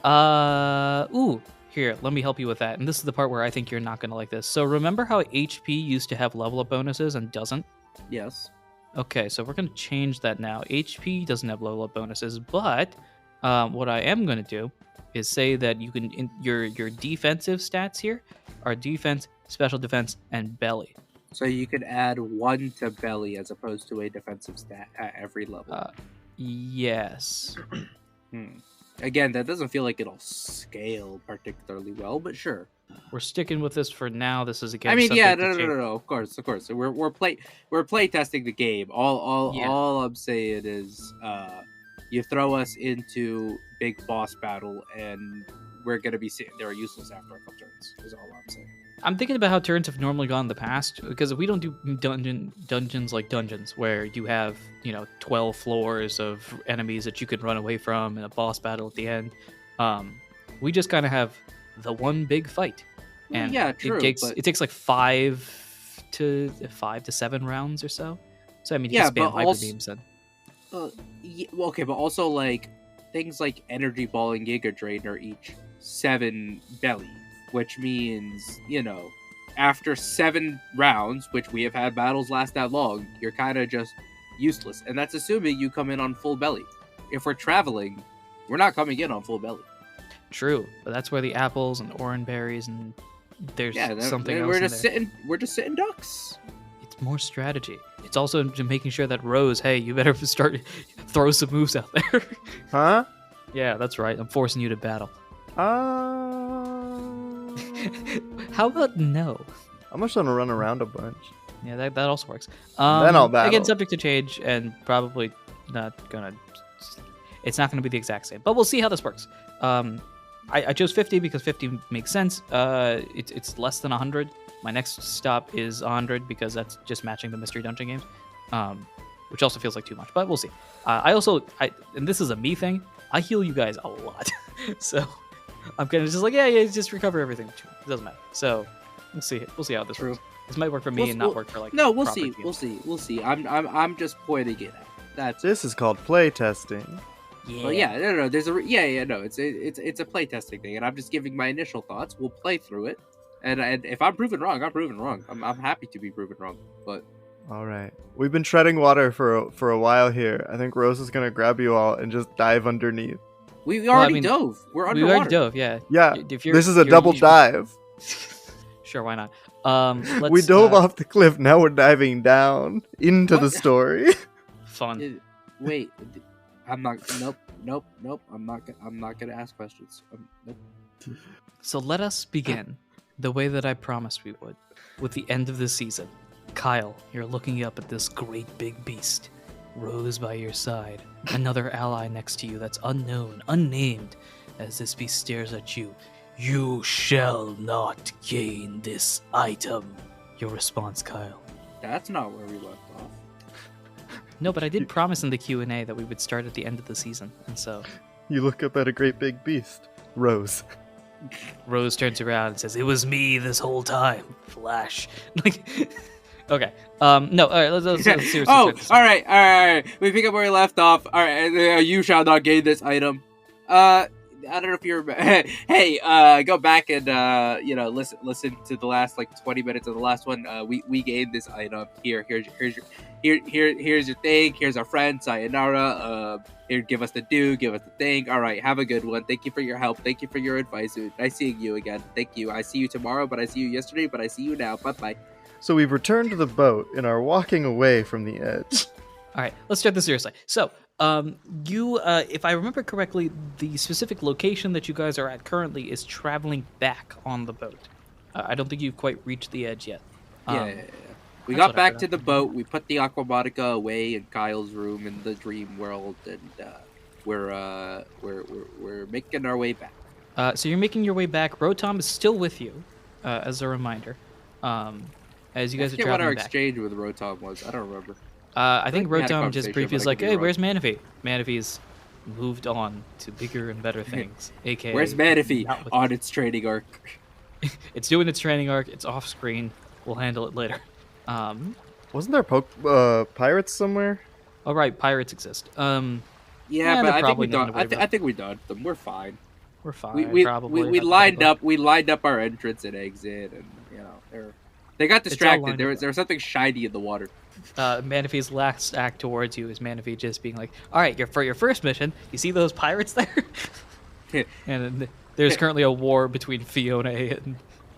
all. Here, let me help you with that. And this is the part where I think you're not going to like this. So remember how HP used to have level up bonuses and doesn't? Yes. Okay, so we're going to change that now. HP doesn't have level up bonuses, but what I am going to do is say that you can your defensive stats here are defense, special defense, and belly. So you could add 1 to belly as opposed to a defensive stat at every level. Yes. Again, that doesn't feel like it'll scale particularly well, but sure. We're sticking with this for now. This is again. I mean, yeah, subject to change. no. Of course. So we're play testing the game. All I'm saying is, you throw us into big boss battle, and we're gonna be sitting there useless after a couple turns. Is all I'm saying. I'm thinking about how turns have normally gone in the past, because we don't do dungeons like dungeons where you have 12 floors of enemies that you can run away from and a boss battle at the end. We just kind of have the one big fight, and yeah, true, it takes like 5 to 7 rounds or so. So I mean, you can spam hyper beams then. Okay, but also like things like Energy Ball and Giga Drain are each 7 belly, which means after 7 rounds, which we have had battles last that long, you're kind of just useless, and that's assuming you come in on full belly. If we're traveling, we're not coming in on full belly. True, but that's where the apples and orange berries and there's something else. We're just sitting ducks. It's more strategy. It's also making sure that Rose, hey, you better throw some moves out there. Huh? Yeah, that's right. I'm forcing you to battle. How about no? I'm just gonna run around a bunch. Yeah, that also works. Then I'll battle. Again, subject to change, and probably not gonna. It's not gonna be the exact same, but we'll see how this works. I chose 50 because 50 makes sense. It's less than 100. My next stop is 100 because that's just matching the mystery dungeon games, which also feels like too much. But we'll see. And this is a me thing. I heal you guys a lot, so I'm kind of just like, yeah, just recover everything. It doesn't matter. So we'll see. We'll see how this works. This might work for me and not work for like. No, we'll see. We'll see. I'm just pointing it out. This is called play testing. Yeah. Well, yeah, no. There's it's a play testing thing, and I'm just giving my initial thoughts. We'll play through it, and if I'm proven wrong, I'm proven wrong. I'm happy to be proven wrong, but. All right, we've been treading water for a while here. I think Rose is gonna grab you all and just dive underneath. We already dove. We're underwater. We already dove. Yeah. Yeah. This is a double dive. Sure, why not? We dove off the cliff. Now we're diving down into the story. Fun. Wait. I'm not. Nope. I'm not gonna ask questions. Nope. So let us begin the way that I promised we would, with the end of the season. Kyle, you're looking up at this great big beast. Rose by your side, another ally next to you that's unknown, unnamed. As this beast stares at you, you shall not gain this item. Your response, Kyle. That's not where we left off. No, but I did promise in the Q&A that we would start at the end of the season, and so... You look up at a great big beast. Rose. Rose turns around and says, "It was me this whole time, Flash." Okay. No. All right. Let's seriously. All right. We pick up where we left off. All right. You shall not gain this item. I don't know if you remember. Hey, go back and listen to the last 20 minutes of the last one. We gained this item. Here's your thing. Here's our friend Sayonara. Here, give us the thing. All right, have a good one. Thank you for your help. Thank you for your advice. Nice seeing you again. Thank you. I see you tomorrow, but I see you yesterday, but I see you now. Bye bye. So we've returned to the boat and are walking away from the edge. All right, let's start this seriously. So, if I remember correctly, the specific location that you guys are at currently is traveling back on the boat. I don't think you've quite reached the edge yet. Yeah. We got back to the boat. We put the Aquabotica away in Kyle's room in the dream world, and we're making our way back. So you're making your way back. Rotom is still with you, as a reminder. As you I guys are forget what our traveling back. exchange with Rotom was. I don't remember. I think we had a Rotom just conversation, briefly but was I like, could be "Hey, wrong. where's Manaphy?" Manaphy's moved on to bigger and better things. AKA, Where's Manaphy not with on its training arc? It's doing its training arc. It's off screen. We'll handle it later. Wasn't there pirates somewhere? All right, pirates exist. Yeah, but they're I think probably we nothing done. to worry I about. think we done them. We're fine. We're fine. We Probably. lined hypothetically. up. We lined up our entrance and exit, and they got all distracted. lined There up. was something shiny in the water. Manaphy's last act towards you is Manaphy just being like, "All right, for your first mission, you see those pirates there?" And then there's currently a war between Fiona and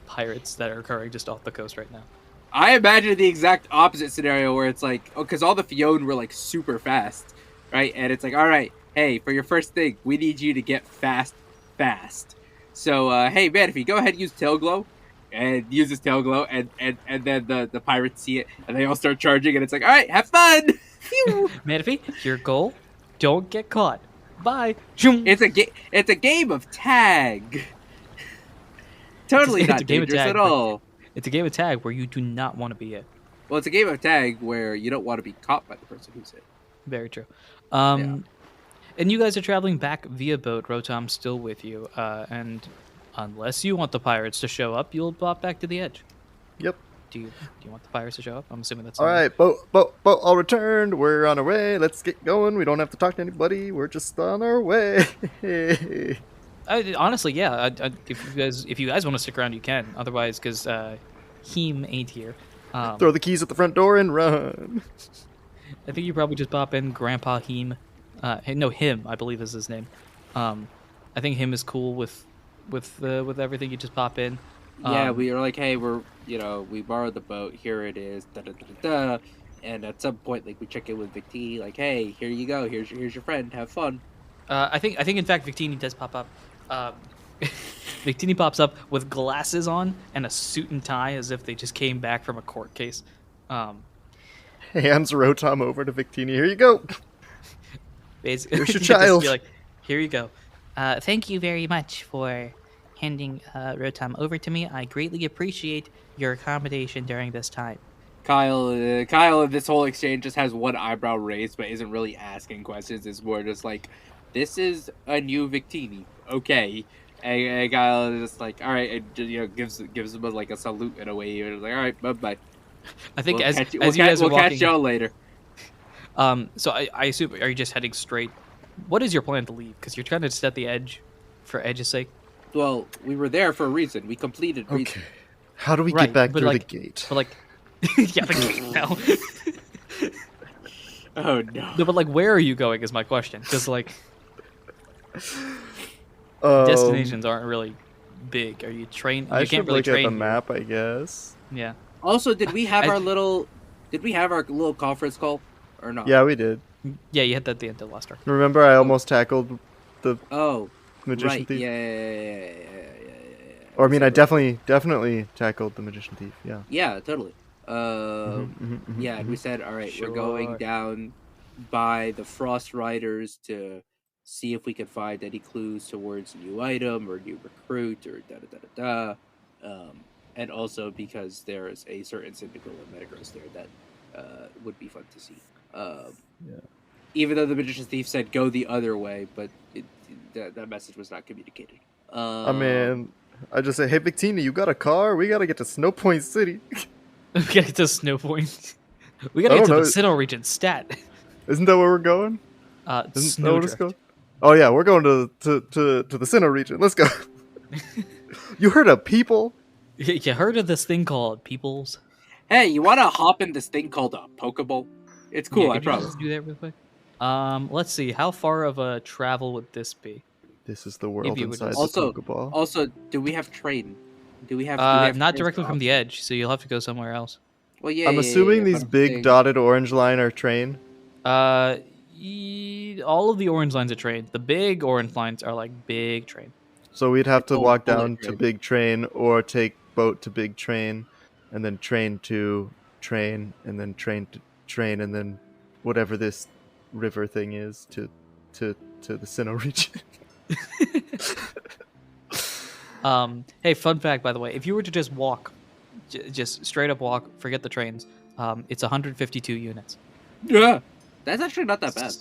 pirates that are occurring just off the coast right now. I imagine the exact opposite scenario where it's like, because all the Fiona were like super fast, right? And it's like, all right, hey, for your first thing, we need you to get fast. So, hey, man, if you go ahead and use Tail Glow, and uses Tail Glow, and then the pirates see it, and they all start charging, and it's like, all right, have fun. Phew. Manaphy, your goal: don't get caught. Bye. Zoom. It's a game of tag. Totally It's a not game of dangerous tag, at but- all. It's a game of tag where you do not want to be it. Well, it's a game of tag where you don't want to be caught by the person who's it. Very true. And you guys are traveling back via boat. Rotom's still with you. And unless you want the pirates to show up, you'll bop back to the edge. Yep. Do you want the pirates to show up? I'm assuming that's All right, boat, all returned. We're on our way. Let's get going. We don't have to talk to anybody. We're just on our way. Honestly, yeah. If you guys want to stick around, you can. Otherwise, because Heem ain't here. Throw the keys at the front door and run. I think you probably just pop in Grandpa Heem. No, him, I believe is his name. I think him is cool with everything. You just pop in. Yeah, we were like, hey, we borrowed the boat. Here it is. Da, da, da, da, da. And at some point, like, we check in with Victini, like, hey, here you go. Here's your friend. Have fun. I think in fact Victini does pop up. Victini pops up with glasses on and a suit and tie, as if they just came back from a court case. Hands Rotom over to Victini. Here you go. Basically, Here's your just be child. like, here you go. Thank you very much for handing Rotom over to me. I greatly appreciate your accommodation during this time. Kyle, in this whole exchange just has one eyebrow raised, but isn't really asking questions. It's more just like, this is a new Victini. Okay. And Kyle is just like, all right, and gives him like a salute in a way. And like, all right, bye. I think We'll as catch, you we'll guys are catch walking, y'all later. so I assume, are you just heading straight? What is your plan to leave? Because you're trying to set the edge for edge's sake. Well, we were there for a reason. We completed reason. Okay. How do we Right, get back but through like- the gate? But like, yeah, like now. Oh no. No, but like, where are you going? Is my question. Because like, Um, destinations aren't really big. Are you trained? I You should can't really look at train the here. map, I guess. Yeah. Also, did we have I- our little conference call or not? Yeah, we did. Yeah, you hit that at the end of last arc. Remember, I almost tackled the Oh, magician right. thief. Yeah. Or I mean, I That's right. definitely tackled the magician thief. Yeah. Yeah, totally. Yeah. We said, all right, we're going Sure. down by the Frost Riders to see if we can find any clues towards a new item or new recruit or da. And also because there is a certain Syndical of Metagross there that would be fun to see. Yeah. Even though the Magician's Thief said go the other way, but that message was not communicated. I mean, I just say, hey, Victini, you got a car? We gotta get to Snowpoint City. We gotta get to Snow Point. We gotta I get to don't the know. Sinnoh region stat. Isn't that where we're going? Isn't that Snow what it's Drift. called? Oh yeah, we're going to the Sinnoh region. Let's go. You heard of people? You heard of this thing called Peoples? Hey, you want to hop in this thing called a Pokeball? It's cool, Yeah, I could you promise. just do that real quick? Let's see. How far of a travel would this be? This is the world you would inside just- Also- the Pokeball. Also, do we have train? Do we have? do we have Not trains directly to from the option? edge, so you'll have to go somewhere else. Well, yeah. I'm assuming but these I'm big saying- dotted orange line are train. All of the orange lines are trained. The big orange lines are like big train. So we'd have to Oh, walk bullet down to train. Big Train or take boat to Big Train and then train to train and then train to train and then whatever this river thing is to to the Sinnoh region. Hey, fun fact, by the way, if you were to just walk, just straight up walk, forget the trains, it's 152 units. Yeah, that's actually not that bad.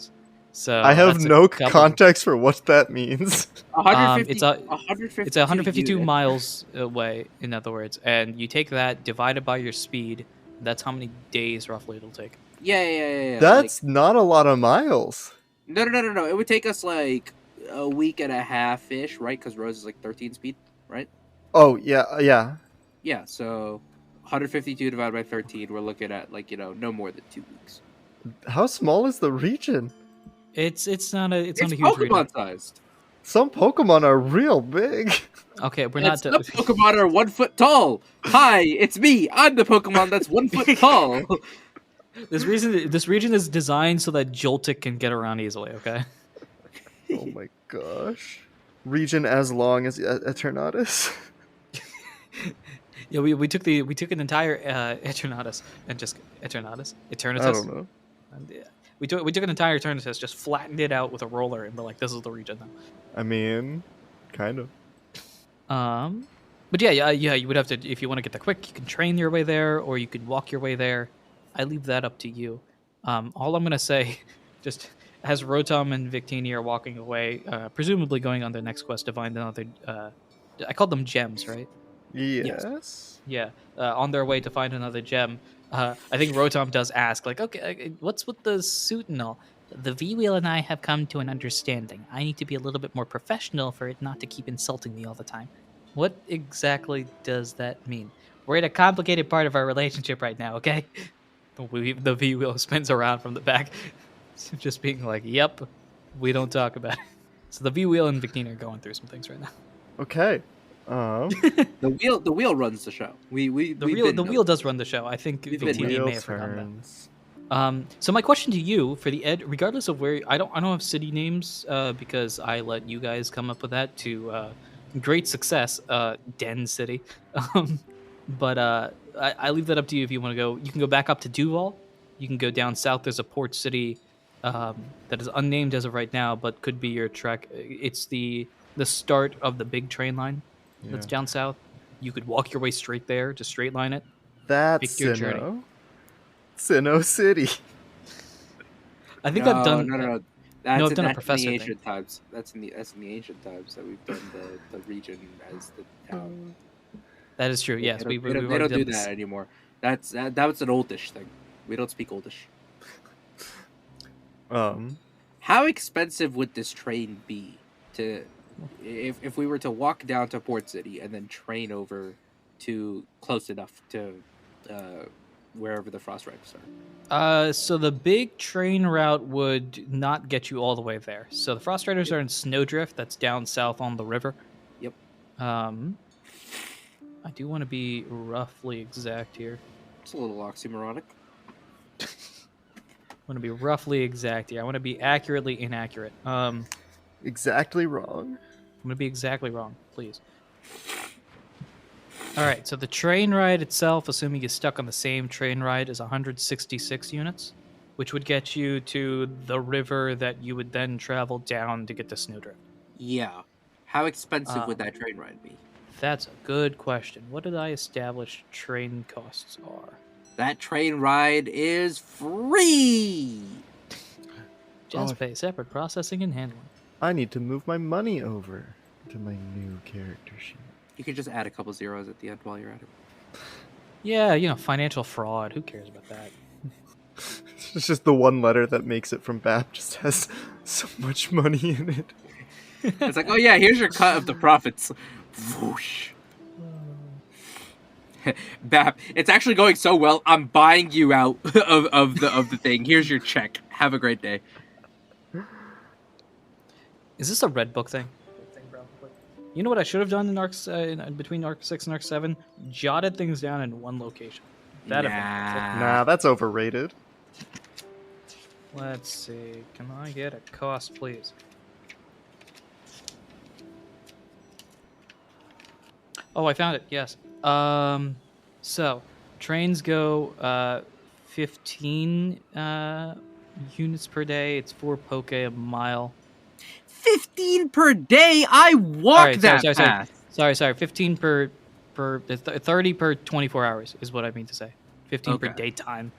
So I have that's a no couple- context for what that means. 150, it's a- 152 It's 152 units. miles away, in other words, and you take that divided by your speed. That's how many days roughly it'll take. Yeah. That's not a lot of miles. No. It would take us like a week and a half ish, right? Because Rose is like 13 speed, right? Oh, yeah. Yeah. So 152 divided by 13, we're looking at like no more than 2 weeks. How small is the region? It's not a It's not a huge region. Pokemon sized. Some Pokemon are real big. Okay, we're It's not. the Pokemon are 1 foot tall. Hi, it's me. I'm the Pokemon that's 1 foot tall. This region is designed so that Joltik can get around easily. Okay. Oh my gosh. Region as long as Eternatus. Yeah, we took an entire Eternatus and just Eternatus. Eternatus. I don't know. And, yeah, we took an entire Eternatus, just flattened it out with a roller, and we're like, this is the region now. I mean, kind of. But yeah, you would have to, if you want to get there quick, you can train your way there, or you could walk your way there. I leave that up to you. All I'm gonna say, just as Rotom and Victini are walking away, presumably going on their next quest to find another. I called them gems, right? Yes. Yeah, on their way to find another gem. I think Rotom does ask, like, okay, what's with the suit and all? The V-Wheel and I have come to an understanding. I need to be a little bit more professional for it not to keep insulting me all the time. What exactly does that mean? We're in a complicated part of our relationship right now, okay? The V-Wheel spins around from the back, just being like, yep, we don't talk about it. So the V-Wheel and Victini are going through some things right now. Okay. The wheel runs the show. The wheel does run the show. I think We've been Victini Wheel may have forgotten that. turns. So my question to you for the regardless of where I don't have city names because I let you guys come up with that to great success, Den City. But I leave that up to you if you want to go. You can go back up to Duval. You can go down south. There's a port city that is unnamed as of right now, but could be your trek. It's the start of the big train line that's down south. You could walk your way straight there, just straight line it. That's Pick your journey. Sinnoh. Sinnoh City. I think I've done. No. I've done a that's professor in the thing. ancient times. That's in the ancient times that we've done the region as the town. That is true. Yes, they we don't already do done this. that anymore. That was an oldish thing. We don't speak oldish. How expensive would this train be to if we were to walk down to Port City and then train over to close enough to wherever the Frost Riders are? So the big train route would not get you all the way there. So the Frost Riders are in Snowdrift, that's down south on the river. Yep. I do want to be roughly exact here. It's a little oxymoronic. I want to be roughly exact here. I want to be accurately inaccurate. Exactly wrong. I'm going to be exactly wrong, please. All right, so the train ride itself, assuming you're stuck on the same train ride, is 166 units, which would get you to the river that you would then travel down to get to Snowdrift. Yeah. How expensive would that train ride be? That's a good question. What did I establish train costs are? That train ride is free. Just pay separate processing and handling. I need to move my money over to my new character sheet. You could just add a couple zeros at the end while you're at it. Yeah, financial fraud. Who cares about that? It's just the one letter that makes it from BAP just has so much money in it. It's like, oh yeah, here's your cut of the profits. Whoosh. Bap, it's actually going so well. I'm buying you out of the thing. Here's your check. Have a great day. Is this a red book thing? You know what I should have done in between Arc 6 and Arc 7? Jotted things down in one location. That'd have been Nah, that's overrated. Let's see. Can I get a cost, please? Oh, I found it. Yes. So trains go 15 units per day. It's 4 poke a mile. 15 per day. I walk Alright, that sorry. fast. Sorry. 15 per 30 per 24 hours is what I mean to say. 15 per Okay. daytime.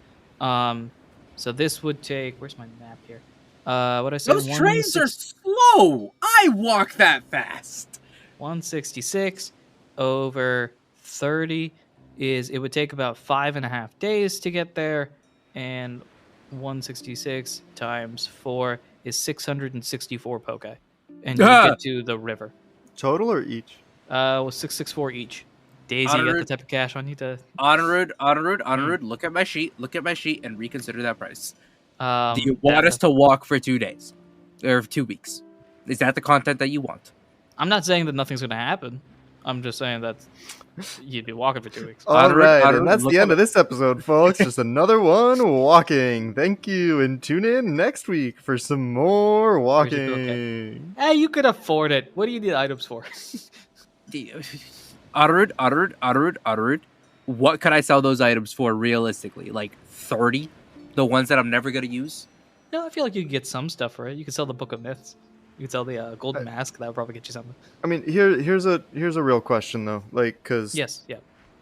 So this would take. Where's my map here? What I say? Those trains are slow. I walk that fast. 166 over 30 is it would take about 5.5 days to get there, and 166 times 4 is 664 poke, and you get to the river. Total or each? Was 664 each. Daisy, you got the type of cash on you to. Anirudh, look at my sheet, and reconsider that price. Do you that- want us to walk for 2 days or 2 weeks? Is that the content that you want? I'm not saying that nothing's going to happen. I'm just saying that you'd be walking for 2 weeks. All right, Anirudh, and that's look the end up- of this episode, folks. Just another one walking. Thank you, and tune in next week for some more walking. Hey, you could afford it. What do you need items for? Anirudh, what could I sell those items for realistically? Like 30? The ones that I'm never going to use? No, I feel like you could get some stuff for it. You could sell the Book of Myths. You could sell the Golden Mask. That would probably get you something. I mean, here's a real question though, like, because Yes, yeah.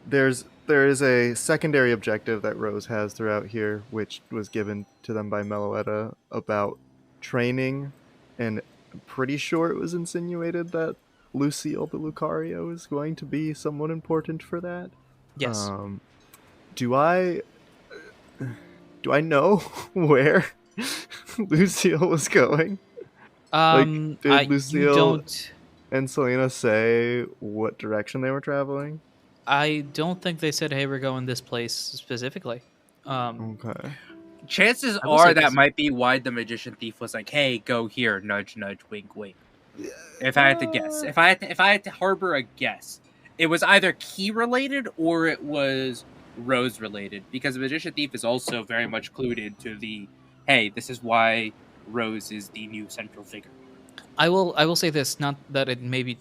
there is a secondary objective that Rose has throughout here, which was given to them by Meloetta about training, and I'm pretty sure it was insinuated that Lucille the Lucario is going to be somewhat important for that. Yes. Do I know where Lucille was going? Did Lucille you don't. and Selena say what direction they were traveling? I don't think they said, "Hey, we're going this place specifically." Okay. Chances I will say are that this. might be why the magician thief was like, "Hey, go here, nudge, nudge, wink, wink." If I had to guess, if I had to harbor a guess, it was either key related or it was Rose related, because the magician thief is also very much clued into the, "Hey, this is why Rose is the new central figure." I will say this, not that it maybe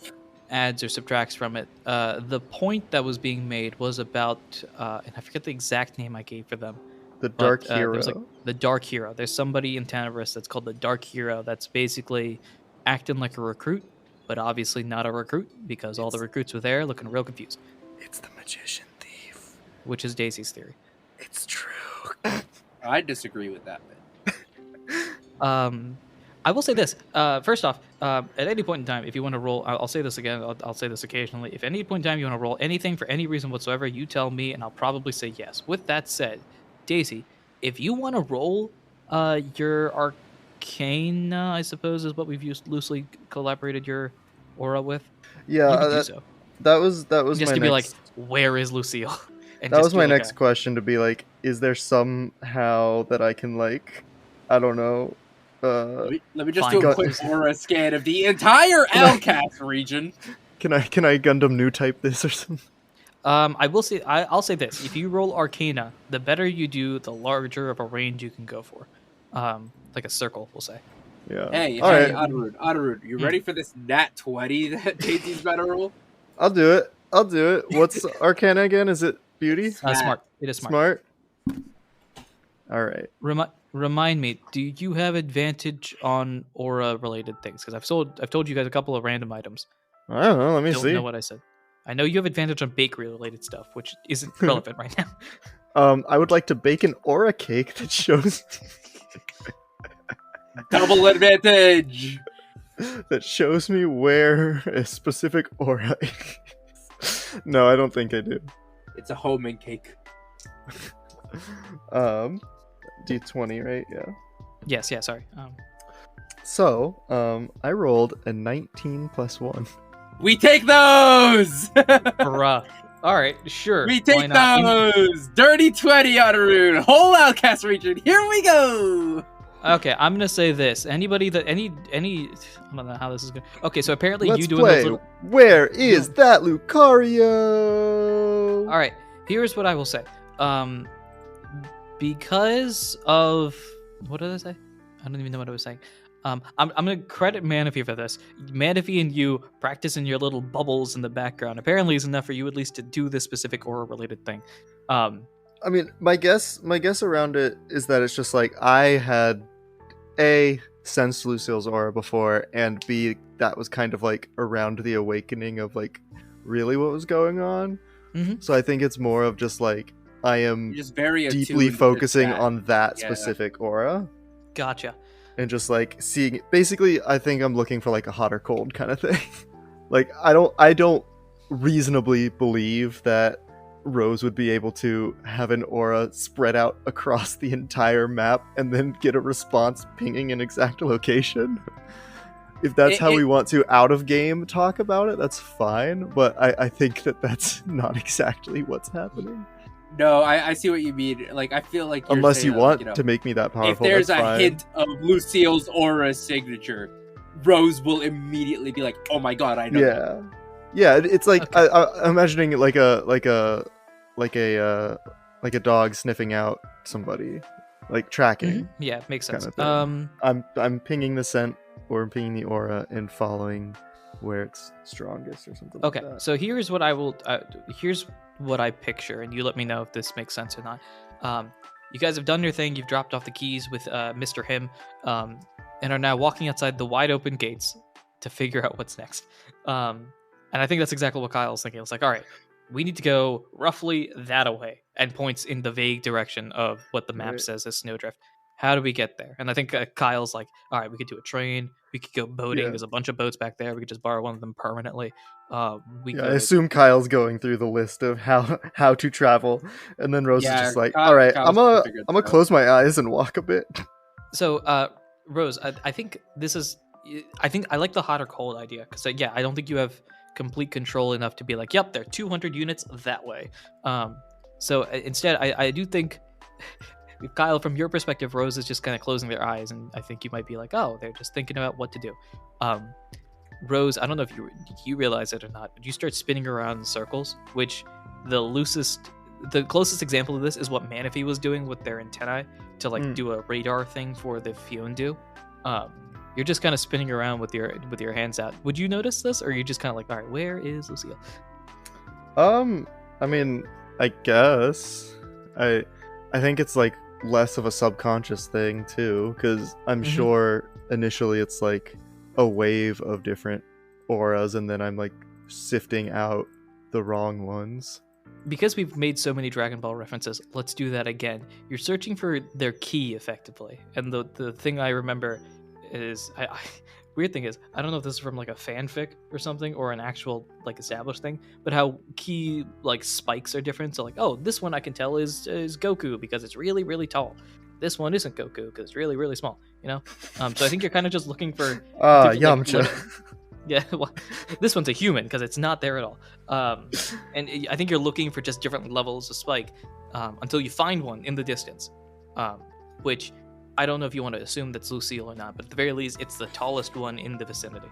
adds or subtracts from it. The point that was being made was about, and I forget the exact name I gave for them. The Dark But, Hero. there's, like, the Dark Hero. There's somebody in Tanaris that's called the Dark Hero that's basically acting like a recruit, but obviously not a recruit because all the recruits were there looking real confused, It's the magician thief. which is Daisy's theory. It's true. I disagree with that. I will say this. First off, at any point in time, if you want to roll, I'll say this again. I'll say this occasionally. If at any point in time you want to roll anything for any reason whatsoever, you tell me, and I'll probably say yes. With that said, Daisy, if you want to roll your Arcana, I suppose is what we've used loosely collaborated your aura with. Yeah, you can do so. that was Just my to be like, next. where is Lucille? And That just was do my like next question, to be like, is there somehow that I can, like, I don't know, Let me just Fine. do a quick aura scan of the entire Alcast region. can I Gundam new type this or something? I will say I'll say this: if you roll Arcana, the better you do, the larger of a range you can go for, like a circle, we'll say. Yeah. Hey, All right. Anirudh, you ready for this nat 20 that Daisy's about to roll? I'll do it. What's Arcana again? Is it beauty? Smart. It is smart. All right. Remind me, do you have advantage on aura related things? Because I've told you guys a couple of random items. I don't know. Let me Don't see. know what I said. I know you have advantage on bakery related stuff, which isn't relevant right now. I would like to bake an aura cake that shows Double advantage! me where a specific aura is. No, I don't think I do. It's a homing cake. D20, right? Yeah. Yes, yeah, sorry. So, I rolled a 19 plus 1. We take those! Bruh. All right, sure. We why take not? those! Dirty 20, Anirudh! Whole Outcast region, here we go! Okay, I'm gonna say this. Anybody that any I don't know how this is going. Okay, so apparently Let's you doing play. those little. Where is that Lucario? All right, here's what I will say. Because of what did I say? I don't even know what I was saying. I'm gonna credit Manaphy for this. Manaphy and you practicing your little bubbles in the background apparently is enough for you at least to do this specific aura related thing. I mean, my guess around it is that it's just like I had sensed Lucille's aura before, and B, that was kind of like around the awakening of like really what was going on. Mhm. So I think it's more of just like I am You're just very deeply attuned to focusing that. on that Yeah. specific aura. Gotcha. And just like seeing, basically, I think I'm looking for like a hot or cold kind of thing. Like I don't reasonably believe that Rose would be able to have an aura spread out across the entire map and then get a response pinging an exact location. If that's how we want to out of game talk about it, that's fine. But I think that that's not exactly what's happening. No, I see what you mean. Like, I feel like you're Unless saying you that, want like, you know, to make me that powerful, if there's that's a fine. hint of Lucille's aura signature, Rose will immediately be like, "Oh my god, I know." that." Yeah. It's like Okay. I'm imagining it like a dog sniffing out somebody, like tracking. Yeah, makes sense. Kind of I'm pinging the scent or pinging the aura and following where it's strongest or something. Okay, Like that. so here's what I will. Here's what I picture, and you let me know if this makes sense or not. You guys have done your thing. You've dropped off the keys with Mr. Him, and are now walking outside the wide open gates to figure out what's next. And I think that's exactly what Kyle's thinking. It's like, all right, we need to go roughly that away, and points in the vague direction of what the map Right. says is snowdrift. How do we get there? And I think Kyle's like, all right, we could do a train. We could go boating. Yeah. There's a bunch of boats back there. We could just borrow one of them permanently. I assume Kyle's going through the list of how to travel, and then Rose is just like, all right, Kyle's I'm gonna gonna figure it I'm gonna out. close my eyes and walk a bit. So, Rose, I think this is. I think I like the hot or cold idea because, yeah, I don't think you have complete control enough to be like, yep, they're 200 units that way. So instead, I do think, Kyle, from your perspective, Rose is just kind of closing their eyes, and I think you might be like, oh, they're just thinking about what to do. Rose, I don't know if you realize it or not, but you start spinning around in circles, which the closest example of this is what Manaphy was doing with their antennae to like do a radar thing for the Fiondu. You're just kind of spinning around with your hands out. Would you notice this, or are you just kind of like, all right, where is Lucille? I mean, I guess I think it's like less of a subconscious thing too, because I'm sure initially it's like a wave of different auras, and then I'm like sifting out the wrong ones. Because we've made so many Dragon Ball references, let's do that again. You're searching for their key effectively, and the thing I remember is weird thing is, I don't know if this is from like a fanfic or something or an actual like established thing, but how key like spikes are different. So like, oh, this one I can tell is Goku because it's really, really tall. This one isn't Goku because it's really, really small, you know? So I think you're kind of just looking for different, like, Yamcha. yeah, well, this one's a human because it's not there at all. And I think you're looking for just different levels of spike until you find one in the distance, which I don't know if you want to assume that's Lucille or not, but at the very least, it's the tallest one in the vicinity,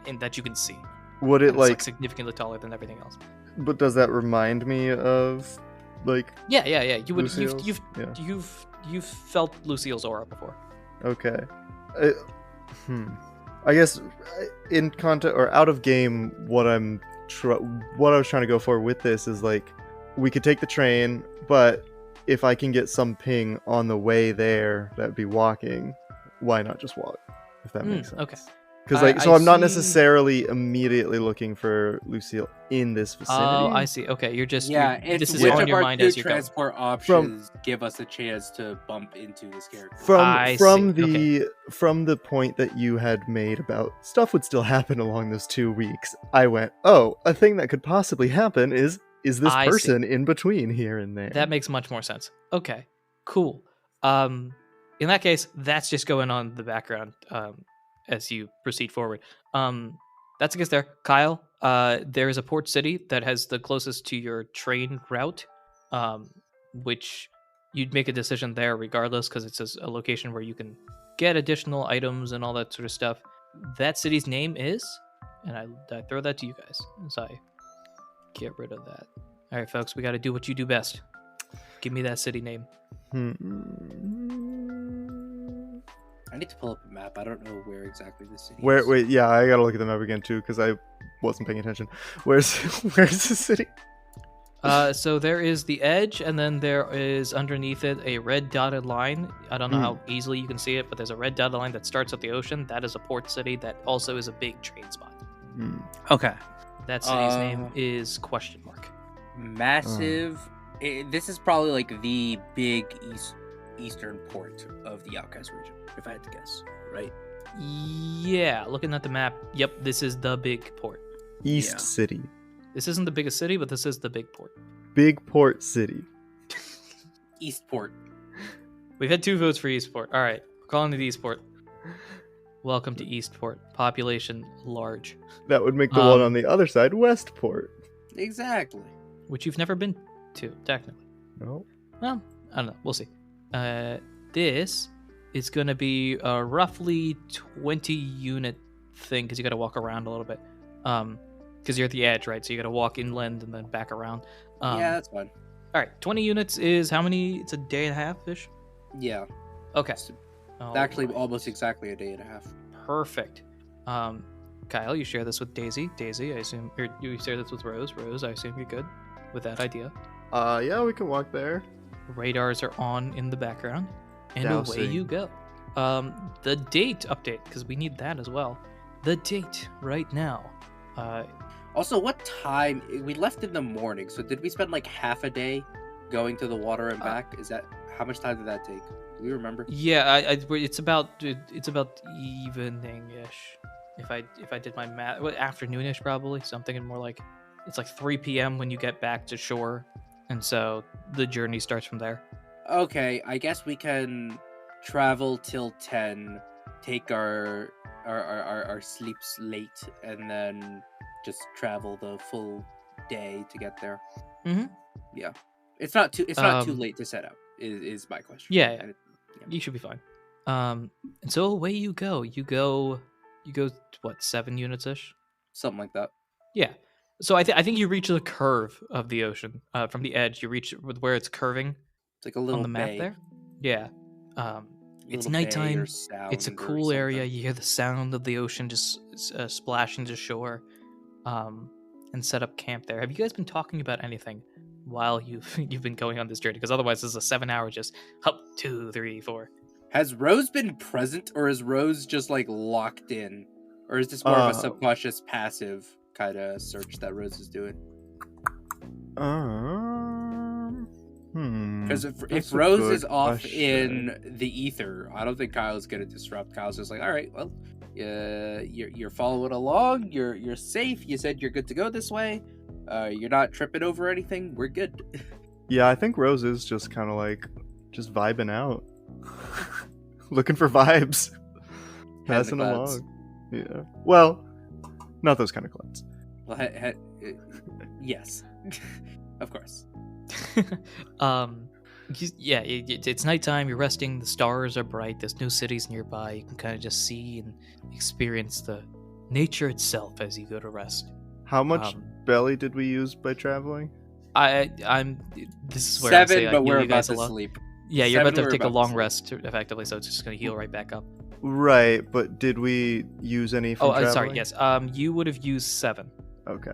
and that you can see. Would it And it's, like? significantly taller than everything else? But does that remind me of like? Yeah. You would. Lucille's? You've felt Lucille's aura before. Okay. I guess in content or out of game, what I was trying to go for with this is like, we could take the train, but if I can get some ping on the way there, that'd be walking. Why not just walk? If that makes sense. Okay. Because I- like, so I I'm not see- necessarily immediately looking for Lucille in this vicinity. Oh, I see. Okay, you're just It's this is which on of your our mind two as you go. transport options give us a chance to bump into this character. I From see, from the point that you had made about stuff would still happen along those 2 weeks, I went, oh, a thing that could possibly happen is this I see. person in between here and there. That makes much more sense. Okay, cool. In that case, that's just going on in the background as you proceed forward. That's I guess there. Kyle, there is a port city that has the closest to your train route, which you'd make a decision there regardless because it's a location where you can get additional items and all that sort of stuff. That city's name is, and I throw that to you guys as I get rid of that. All right, folks, we got to do what you do best. Give me that city name. I need to pull up a map. I don't know where exactly this city Where? is. Wait, yeah, I gotta look at the map again too because I wasn't paying attention. Where's the city? So there is the edge, and then there is underneath it a red dotted line. I don't know how easily you can see it, but there's a red dotted line that starts at the ocean. That is a port city. That also is a big trade spot. Okay. That city's name is question mark. Massive. This is probably like the big eastern port of the Outcast region, if I had to guess, right? Yeah, looking at the map, yep, this is the big port. East City. This isn't the biggest city, but this is the big port. Big Port City. Eastport. We've had 2 votes for Eastport. All right, we're calling it Eastport. Welcome to Eastport. Population large. That would make the one on the other side Westport. Exactly. Which you've never been to, technically. No. Well, I don't know. We'll see. This is going to be a roughly 20 unit thing because you got to walk around a little bit. Because you're at the edge, right? So you got to walk inland and then back around. Yeah, that's fine. All right, 20 units is how many? It's a day and a half-ish? Yeah. Okay. It's actually almost exactly a day and a half. Perfect. Kyle, you share this with Daisy. Daisy, I assume, or you share this with Rose. Rose, I assume you're good with that idea. Yeah, we can walk there. Radars are on in the background, and away Dowsing. you go. The date update, because we need that as well. The date right now. Also, what time? We left in the morning, so did we spend like half a day going to the water and back? Is that how much time did that take? Do you remember? Yeah, it's about evening-ish. If I did my math, afternoonish probably. So I'm thinking more like it's like 3 p.m. when you get back to shore, and so the journey starts from there. Okay, I guess we can travel till 10, take our sleeps late, and then just travel the full day to get there. Mhm. Yeah, it's not too late to set out. Is my question. Yeah. And You should be fine. And so away you go. You go what, 7 units ish? something like that. Yeah. So I think you reach the curve of the ocean from the edge. You reach with where it's curving It's like a little on the map bay. there. Yeah. It's Little bay nighttime. or It's a sound or cool area. something. You hear the sound of the ocean just splashing to shore, and set up camp there. Have you guys been talking about anything while you've been going on this journey? Because otherwise, this is a 7-hour just up 2, 3, 4. Has Rose been present, or is Rose just like locked in, or is this more of a subconscious, passive kind of search that Rose is doing? Because if That's a Rose good is off question. in the ether, I don't think Kyle's gonna disrupt. Kyle's just like, all right, well, you're following along. You're safe. You said you're good to go this way. You're not tripping over anything. We're good. Yeah, I think Rose is just kind of like just vibing out, looking for vibes, passing clouds. along. Yeah. Well, not those kind of clouds. Well, yes, of course. Yeah, it's nighttime. You're resting. The stars are bright. There's no cities nearby. You can kind of just see and experience the nature itself as you go to rest. How much belly did we use by traveling? I'm. This is where 7, I say I but heal we're you about guys to a lot. sleep. Yeah, you're about 7, to we're take a about to long sleep. rest effectively, so it's just going to heal right back up. Right, but did we use any from traveling? Sorry. Yes. You would have used 7. Okay,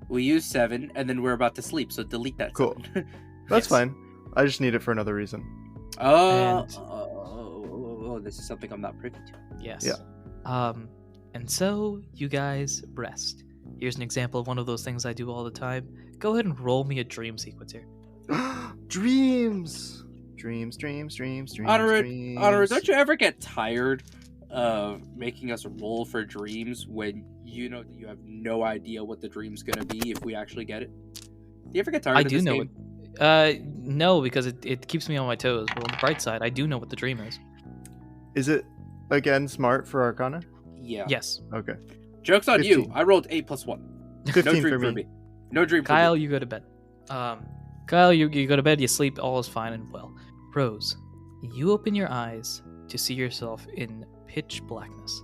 We use 7, and then we're about to sleep. So delete that. Cool. 7. that's Yes. fine. I just need it for another reason. This is something I'm not privy to. Yes. Yeah. And so you guys rest. Here's an example of one of those things I do all the time. Go ahead and roll me a dream sequence here. Dreams. Honor, don't you ever get tired of making us roll for dreams when you know that you have no idea what the dream's gonna be if we actually get it? Do you ever get tired I of do this know game? it. No, because it keeps me on my toes. But on the bright side, I do know what the dream is. Is it again smart for Arcana? Yeah. Yes. Okay. Joke's on you. 15. I rolled 8 + 1. 15 No dream for for me. me. No dream for Kyle, me. you go to bed. Kyle, you go to bed, you sleep, all is fine and well. Rose, you open your eyes to see yourself in pitch blackness.